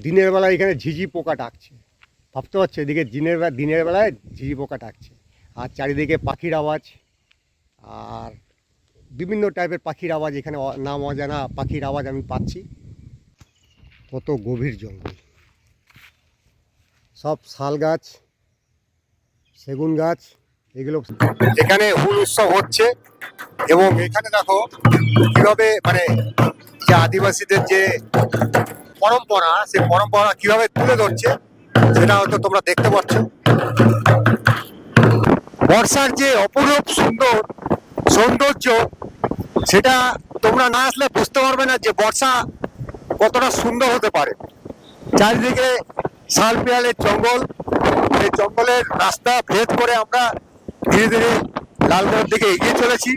দিনের বেলায় এখানে ঝিঝি পোকা ডাকছে, ভাবতে পারছো? এদিকে দিনের বেলায় ঝিঝি পোকা ডাকছে, আর চারিদিকে পাখির আওয়াজ, আর বিভিন্ন টাইপের পাখির আওয়াজ। এখানে নাম অজানা পাখির আওয়াজ আমি পাচ্ছি। কত গভীর জঙ্গল, সব শাল গাছ, সেগুন গাছ, এগুলো। এখানে হুল উৎসব হচ্ছে, এবং এখানে দেখো কিভাবে মানে যে আদিবাসীদের যে পরম্পরা, সেই পরম্পরা কিভাবে তুলে ধরছে সেটা হয়তো তোমরা দেখতে পাচ্ছ। বর্ষার যে অপরূপ সৌন্দর্য, সেটা তোমরা না আসলে বুঝতে পারবে না যে বর্ষা কতটা সুন্দর হতে পারে। চারিদিকে শাল পিয়ালের জঙ্গল, এই জঙ্গলের রাস্তা ভেদ করে আমরা ধীরে ধীরে লালগড়ের দিকে এগিয়ে চলেছি।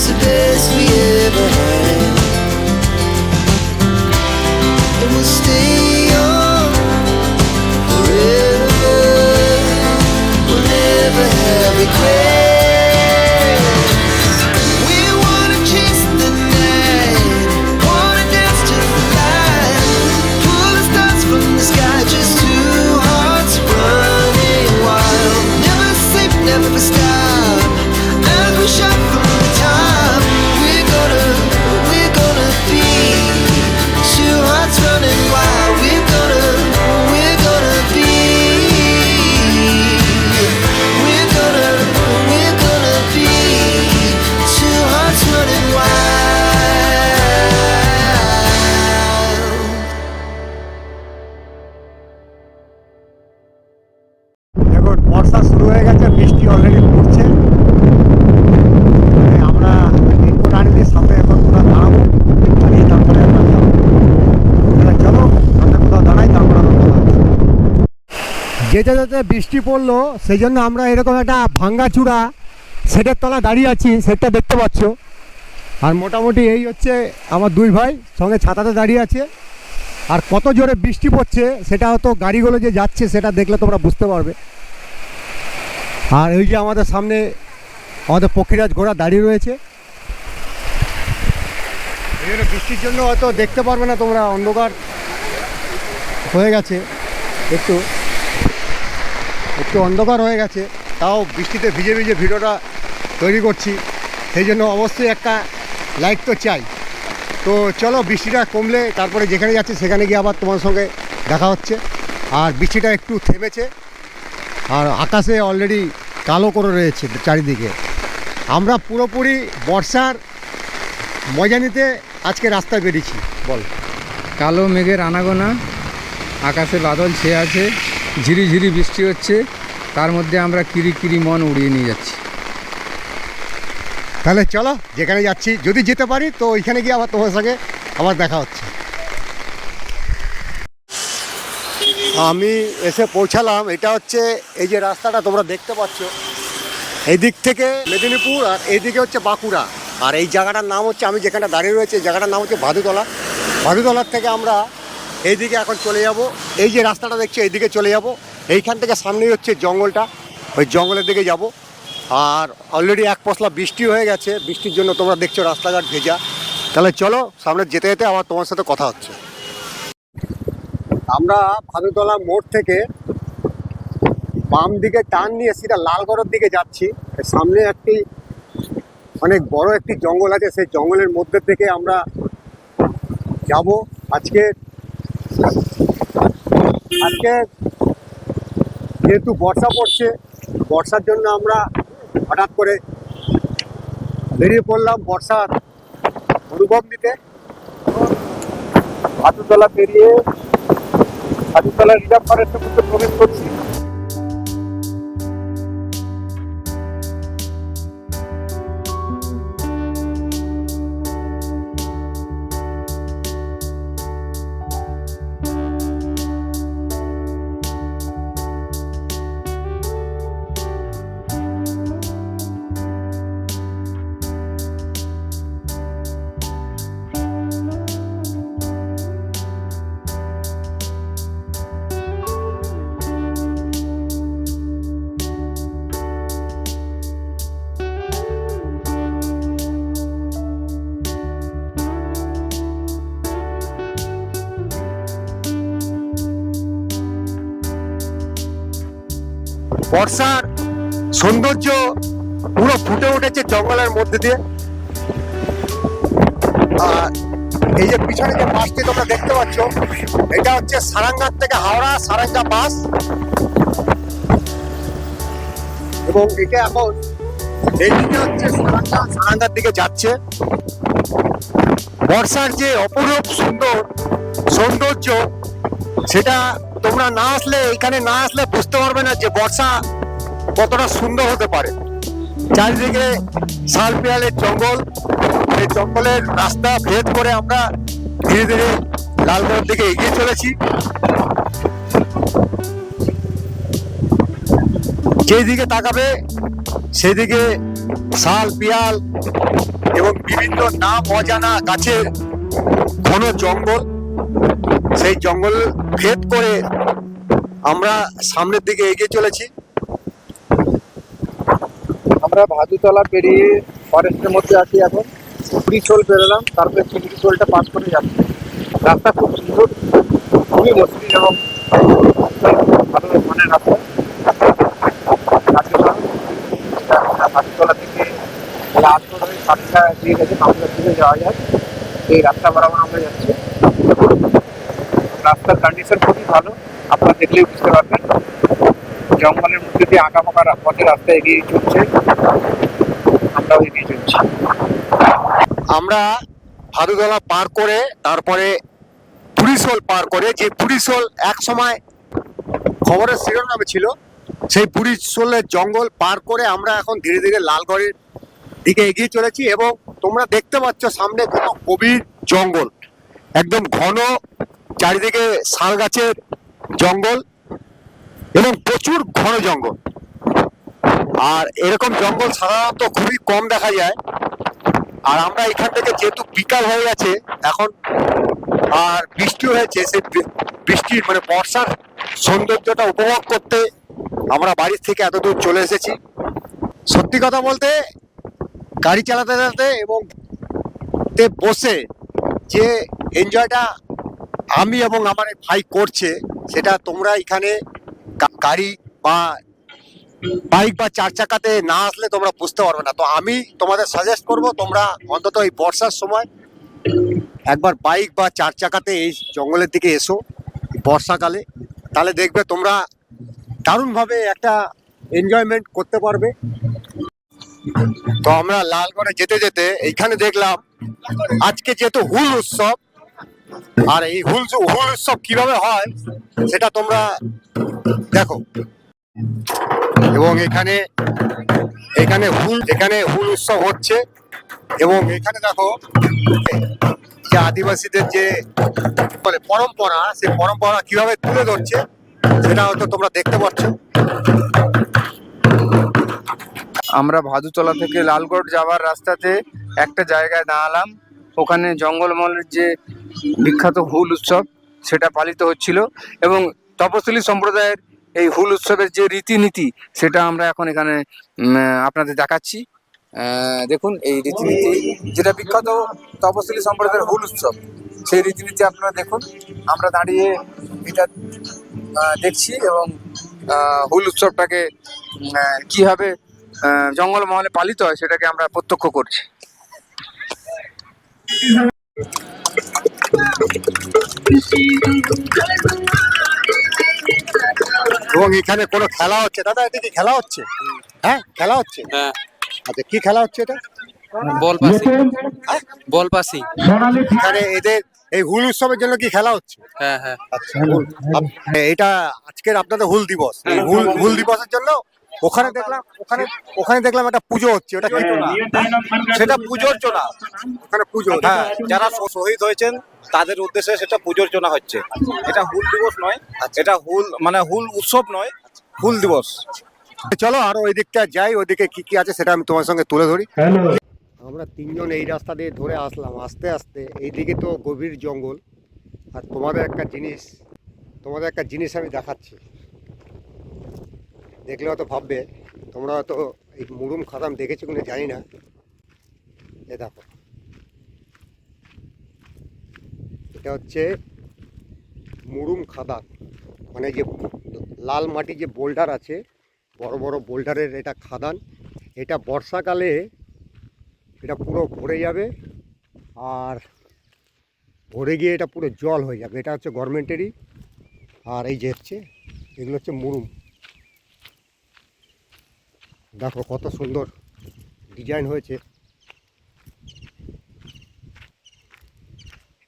The best we ever had, and we'll stay young forever. We'll never have regrets. We wanna chase the night, wanna dance to the light, pull the stars from the sky, just two hearts running wild. Never sleep, never stop, as we shine from the top. Running wild, we're gonna be, we're gonna be two hearts running wild. দেখুন, বর্ষা শুরু হয়ে গেছে, বৃষ্টি already পড়ছে। আমরা raincoat আনিয়ে সামনে এখন কোথাও দাঁড়াবো, দাঁড়িয়ে তারপরে আমরা যাবো। চলো আমরা কোথাও দাঁড়াই, তারপরে আমরা কথা হচ্ছে। যেতে যেতে বৃষ্টি পড়লো, সেই জন্য আমরা এরকম একটা ভাঙ্গাচূড়া সেটের তলা দাঁড়িয়ে আছি, সেটটা দেখতে পাচ্ছ। আর মোটামুটি এই হচ্ছে আমার দুই ভাই সঙ্গে ছাতাতে দাঁড়িয়ে আছে। আর কত জোরে বৃষ্টি পড়ছে সেটা হয়তো গাড়িগুলো যে যাচ্ছে সেটা দেখলে তোমরা বুঝতে পারবে। আর এই যে আমাদের সামনে আমাদের পক্ষীরাজ ঘোড়া দাঁড়িয়ে রয়েছে। এই জন্য বৃষ্টির জন্য হয়তো দেখতে পারবে না তোমরা, অন্ধকার হয়ে গেছে, একটু অন্ধকার হয়ে গেছে। তাও বৃষ্টিতে ভিজে ভিজে ভিডিওটা তৈরি করছি, সেই জন্য অবশ্যই একটা লাইক তো চাই। তো চলো, বৃষ্টিটা কমলে তারপরে যেখানে যাচ্ছি সেখানে গিয়ে আবার তোমার সঙ্গে দেখা হচ্ছে। আর বৃষ্টিটা একটু থেমেছে, আর আকাশে অলরেডি কালো করে রয়েছে চারিদিকে। আমরা পুরোপুরি বর্ষার মজা নিতে আজকে রাস্তায় বেরিয়েছি। বল। কালো মেঘের আনাগোনা, আকাশে বাদল ছেয়ে আছে, ঝিরিঝিরি বৃষ্টি হচ্ছে, তার মধ্যে আমরা কিরি মন উড়িয়ে নিয়ে যাচ্ছি। তাহলে চলো, যেখানে যাচ্ছি যদি যেতে পারি তো ওইখানে গিয়ে আবার তোমার সঙ্গে আবার দেখা হচ্ছে। আমি এসে পৌঁছালাম, এটা হচ্ছে এই যে রাস্তাটা তোমরা দেখতে পাচ্ছ, এই দিক থেকে মেদিনীপুর আর এইদিকে হচ্ছে বাঁকুড়া। আর এই জায়গাটার নাম হচ্ছে, আমি যেখানে দাঁড়িয়ে রয়েছে এই জায়গাটার নাম হচ্ছে ভাদুতলা। ভাদুতলার থেকে আমরা এইদিকে এখন চলে যাব, এই যে রাস্তাটা দেখছি এইদিকে চলে যাব। এইখান থেকে সামনেই হচ্ছে জঙ্গলটা, ওই জঙ্গলের দিকে যাব। আর অলরেডি এক পশলা বৃষ্টি হয়ে গেছে, বৃষ্টির জন্য তোমরা দেখছো রাস্তাঘাট ভেজা। তাহলে চলো, সামনে যেতে যেতে আবার তোমার সাথে কথা হচ্ছে। আমরা ভাদুতলা মোড় থেকে বাম দিকে টার্ন নিয়ে সিধা লালগড়ের দিকে যাচ্ছি। সামনে একটি অনেক বড় একটি জঙ্গল আছে, সেই জঙ্গলের মধ্যে থেকে আমরা যাব। আজকে যেহেতু বর্ষা পড়ছে, বর্ষার জন্য আমরা হঠাৎ করে বেরিয়ে পড়লাম বর্ষার অনুভব নিতে। ভাদুতলা পেরিয়ে ভাদুতলা রিজার্ভ ফরেস্টের মধ্যে প্রবেশ করছি। বর্ষার সৌন্দর্য পুরো ফুটে উঠেছে জঙ্গলের মধ্যে দিয়ে। আর এই যে পিছনে যে বাসটি তোমরা দেখতে পাচ্ছ, এটা হচ্ছে সারাঙ্গার থেকে হাওড়া সারাঙ্গা বাস, এবং এটা এখন এইদিকে হচ্ছে সারাঙ্গার দিকে যাচ্ছে। বর্ষার যে অপরূপ সুন্দর সৌন্দর্য, সেটা তোমরা না আসলে, এখানে না আসলে বুঝতে পারবে না যে বর্ষা কতটা সুন্দর হতে পারে। চারিদিকে শাল পিয়ালের জঙ্গল, এই জঙ্গলের রাস্তা ভেদ করে আমরা ধীরে ধীরে লালগড়ের দিকে এগিয়ে চলেছি। যেদিকে তাকাবে সেদিকে শাল পিয়াল এবং বিভিন্ন নাম অজানা গাছের ঘন জঙ্গল। সেই জঙ্গল ভেদ করে আমরা সামনের দিকে এগিয়ে চলেছি। আমরা ভাদুতলা পেরিয়ে ফরেস্টের মধ্যে আছি এখন। চিংড়িশোল পেরোলাম, তারপরে চিংড়িশোলটা পাস করে যাচ্ছি। রাস্তা খুব সুন্দর, খুবই মসৃণ এবং ভালো মানের রাস্তা। ভাদুতলা থেকে লালগড় হয়ে সাতটা দিয়ে গেছে, বাংলার দিকে যাওয়া যায়। এই রাস্তা বরাবর আমরা যাচ্ছি। রাস্তার কন্ডিশন খুবই ভালো, আপনারা দেখলেই বুঝতে পারবেন। জঙ্গলের মধ্যে দিয়ে আঁকাবাঁকা পথে রাস্তা এগিয়ে চলছে, আমরাও এগিয়ে চলছি। আমরা ভাদুতলা পার করে তারপরে পুরিশোল পার করে, যে পুরিশোল এক সময় খবরের শিরোনামে ছিল, সেই পুরিশোলের জঙ্গল পার করে আমরা এখন ধীরে ধীরে লালগড়ের দিকে এগিয়ে চলেছি। এবং তোমরা দেখতে পাচ্ছ সামনে কোনো গভীর জঙ্গল, একদম ঘন, চারিদিকে শাল গাছের জঙ্গল এবং প্রচুর ঘন জঙ্গল। আর এরকম জঙ্গল সাধারণত খুবই কম দেখা যায়। আর আমরা এখান থেকে, যেহেতু বিকাল হয়ে গেছে এখন আর বৃষ্টি হয়েছে, সেই বৃষ্টির মানে বর্ষার সৌন্দর্যটা উপভোগ করতে আমরা বাড়ির থেকে এত দূর চলে এসেছি। সত্যি কথা বলতে, গাড়ি চালাতে চালাতে এবং তে বসে যে এনজয়টা আমি এবং আমার এক ভাই করছে, সেটা তোমরা এখানে গাড়ি বা বাইক বা চার চাকাতে না আসলে তোমরা বুঝতে পারবে না। তো আমি তোমাদের সাজেস্ট করব, তোমরা অন্তত এই বর্ষার সময় একবার বাইক বা চার চাকাতে এই জঙ্গলের দিকে এসো বর্ষাকালে, তাহলে দেখবে তোমরা দারুণভাবে একটা এনজয়মেন্ট করতে পারবে। তো আমরা লালগড়ে যেতে যেতে এইখানে দেখলাম আজকে যেহেতু হুল উৎসব, আর এই হুল উৎসব কিভাবে হয় সেটা তোমরা দেখো। এবং এখানে হুল উৎসব হচ্ছে, এবং এখানে দেখো যে আদিবাসীদের যে বলে পরম্পরা, সেই পরম্পরা কিভাবে তুলে ধরছে সেটা হয়তো তোমরা দেখতে পাচ্ছ। আমরা ভাদুতলা থেকে লালগড় যাওয়ার রাস্তাতে একটা জায়গায় দাঁড়ালাম। ওখানে জঙ্গলমহলের যে বিখ্যাত হুল উৎসব সেটা পালিত হচ্ছিল, এবং তপশিলি সম্প্রদায়ের এই হুল উৎসবের যে রীতিনীতি সেটা আমরা এখন এখানে আপনাদের দেখাচ্ছি। দেখুন এই রীতিনীতি, যেটা বিখ্যাত তপশিলি সম্প্রদায়ের হুল উৎসব, সেই রীতিনীতি আপনারা দেখুন। আমরা দাঁড়িয়ে এটা দেখছি এবং হুল উৎসবটাকে কীভাবে জঙ্গলমহলে পালিত হয় সেটাকে আমরা প্রত্যক্ষ করছি। এবং এখানে কোনো খেলা হচ্ছে, দাদা এটা কি খেলা হচ্ছে? হ্যাঁ, খেলা হচ্ছে। হ্যাঁ, আচ্ছা, কি খেলা হচ্ছে এটা? বল পাসিং। বল পাসিং। এখানে এদের এই হুল উৎসবের জন্য কি খেলা হচ্ছে? হ্যাঁ হ্যাঁ। আচ্ছা, এটা আজকের আপনাদের হুল দিবস। এই হুল দিবসের জন্য ওখানে দেখলাম একটা পুজো হচ্ছে। ওটা কি? সেটা পুজোর চোনা। ওখানে পুজো হচ্ছে। হ্যাঁ, যারা শহীদ হয়েছেন তাদের উদ্দেশ্যে সেটা পুজোর চোনা হচ্ছে। এটা হুল দিবস নয়, এটা হুল উৎসব নয়, হুল দিবস। চলো আরো ওই দিকটা যাই, ওইদিকে কি কি আছে সেটা আমি তোমার সঙ্গে তুলে ধরি। আমরা তিনজন এই রাস্তা দিয়ে ধরে আসলাম, আস্তে আস্তে। এইদিকে তো গভীর জঙ্গল। আর তোমাদের একটা জিনিস আমি দেখাচ্ছি, দেখলে হয়তো ভাববে, তোমরা হয়তো এই মুরুম খাদাম দেখেছো কিনা জানি না। এ দেখো, এটা হচ্ছে মুরুম খাদান, মানে যে লাল মাটি যে বোল্ডার আছে, বড় বড় বোল্ডারের এটা খাদান। এটা বর্ষাকালে এটা পুরো ভরে যাবে, আর ভরে গিয়ে এটা পুরো জল হয়ে যাবে। এটা হচ্ছে গভর্নমেন্টেরই। আর এই যে হচ্ছে এগুলো হচ্ছে মুরুম। দেখো কত সুন্দর ডিজাইন হয়েছে,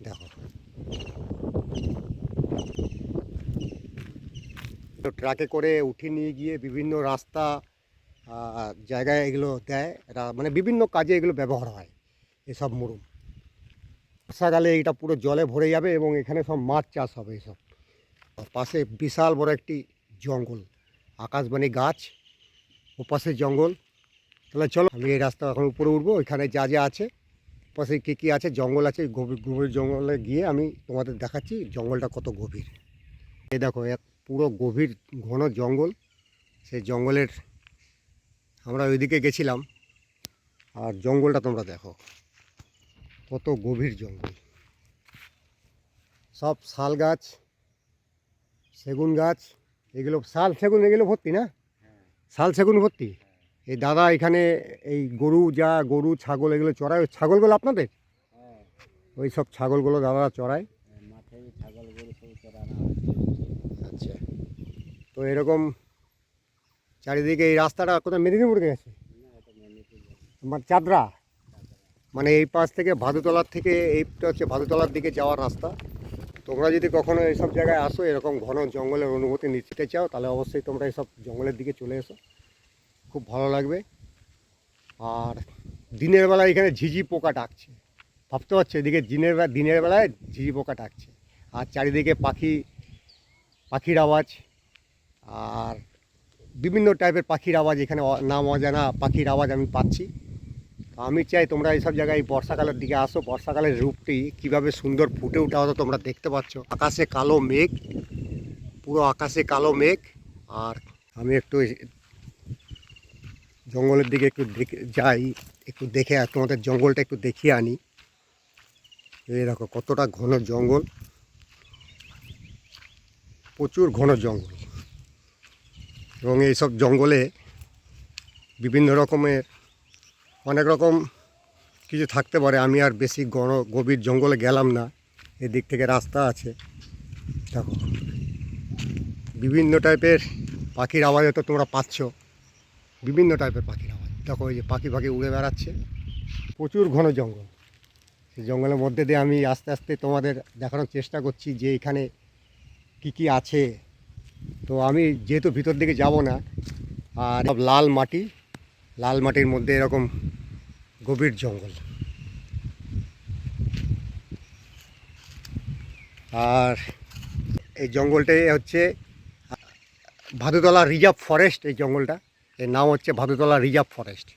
দেখো। তো ট্রাকে করে উঠিয়ে নিয়ে গিয়ে বিভিন্ন রাস্তা জায়গায় এগুলো দেয়। মানে বিভিন্ন কাজে এগুলো ব্যবহার হয় এসব মুরুম। বর্ষাকালে এটা পুরো জলে ভরে যাবে এবং এখানে সব মাছ চাষ হবে এসব। পাশে বিশাল বড় একটি জঙ্গল, আকাশবাণী গাছ, ওপাশে জঙ্গল। তাহলে চলো আমি এই রাস্তা এখন উপরে উঠবো। এখানে যা যা আছে, পাশে কী কী আছে, জঙ্গল আছে, গভীর গভীর জঙ্গলে গিয়ে আমি তোমাদের দেখাচ্ছি জঙ্গলটা কত গভীর। এই দেখো এক পুরো গভীর ঘন জঙ্গল। সেই জঙ্গলের আমরা ওইদিকে গেছিলাম, আর জঙ্গলটা তোমরা দেখো কত গভীর জঙ্গল। সব শাল গাছ, সেগুন গাছ, এগুলো শাল সেগুন এগুলো ভর্তি না, শাল সেগুন ভর্তি। এই দাদা এখানে এই গরু ছাগল এগুলো চড়ায়। ওই ছাগলগুলো আপনাদের? ওই সব ছাগলগুলো দাদারা চড়ায়। আচ্ছা, তো এরকম চারিদিকে এই রাস্তাটা কোথায় মেদিনীপুরে গেছে, আমার চাদরা, মানে এই পাশ থেকে ভাদুতলার থেকে এইটা হচ্ছে ভাদুতলার দিকে যাওয়ার রাস্তা। তোমরা যদি কখনো এইসব জায়গায় আসো, এরকম ঘন জঙ্গলের অনুভূতি নিতে চাও, তাহলে অবশ্যই তোমরা এইসব জঙ্গলের দিকে চলে এসো, খুব ভালো লাগবে। আর দিনের বেলায় এখানে ঝিঝি পোকা ডাকছে, ভাবতে পারছো এদিকে দিনের বেলায় ঝিঝি পোকা ডাকছে। আর চারিদিকে পাখির আওয়াজ, আর বিভিন্ন টাইপের পাখির আওয়াজ, এখানে নাম অজানা পাখির আওয়াজ আমি পাচ্ছি। তো আমি চাই তোমরা এইসব জায়গায় বর্ষাকালের দিকে আসো। বর্ষাকালের রূপটি কীভাবে সুন্দর ফুটে ওঠা হতো তোমরা দেখতে পাচ্ছ। আকাশে কালো মেঘ, পুরো আকাশে কালো মেঘ। আর আমি একটু জঙ্গলের দিকে একটু যাই, একটু দেখে তোমাদের জঙ্গলটা একটু দেখিয়ে আনি। এই দেখো কতটা ঘন জঙ্গল, প্রচুর ঘন জঙ্গল। এবং এইসব জঙ্গলে বিভিন্ন রকমের অনেক রকম কিছু থাকতে পারে। আমি আর বেশি গভীর জঙ্গলে গেলাম না। এদিক থেকে রাস্তা আছে, দেখো বিভিন্ন টাইপের পাখির আওয়াজ তো তোমরা পাচ্ছ, বিভিন্ন টাইপের পাখির আওয়াজ। দেখো এই যে পাখি উড়ে বেড়াচ্ছে, প্রচুর ঘন জঙ্গল। সেই জঙ্গলের মধ্যে দিয়ে আমি আস্তে আস্তে তোমাদের দেখানোর চেষ্টা করছি যে এখানে কি কি আছে। তো আমি যেহেতু ভিতর দিকে যাব না, আর সব লাল মাটির মধ্যে এরকম গভীর জঙ্গল। আর এই জঙ্গলটাই হচ্ছে ভাদুতলা রিজার্ভ ফরেস্ট। এই জঙ্গলটা, এর নাম হচ্ছে ভাদুতলা রিজার্ভ ফরেস্ট।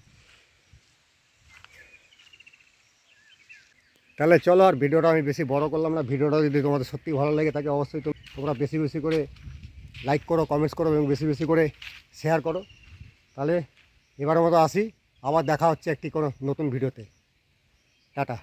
তাহলে চলো, আর ভিডিওটা আমি বেশি বড় করলাম না। ভিডিওটা যদি তোমাদের সত্যি ভালো লাগে থাকে, অবশ্যই তোমরা বেশি বেশি করে লাইক করো, কমেন্টস করো এবং বেশি বেশি করে শেয়ার করো। তাহলে এবারের মতো আসি, আবার দেখা হচ্ছে একটি কোনো নতুন ভিডিওতে। টাটা।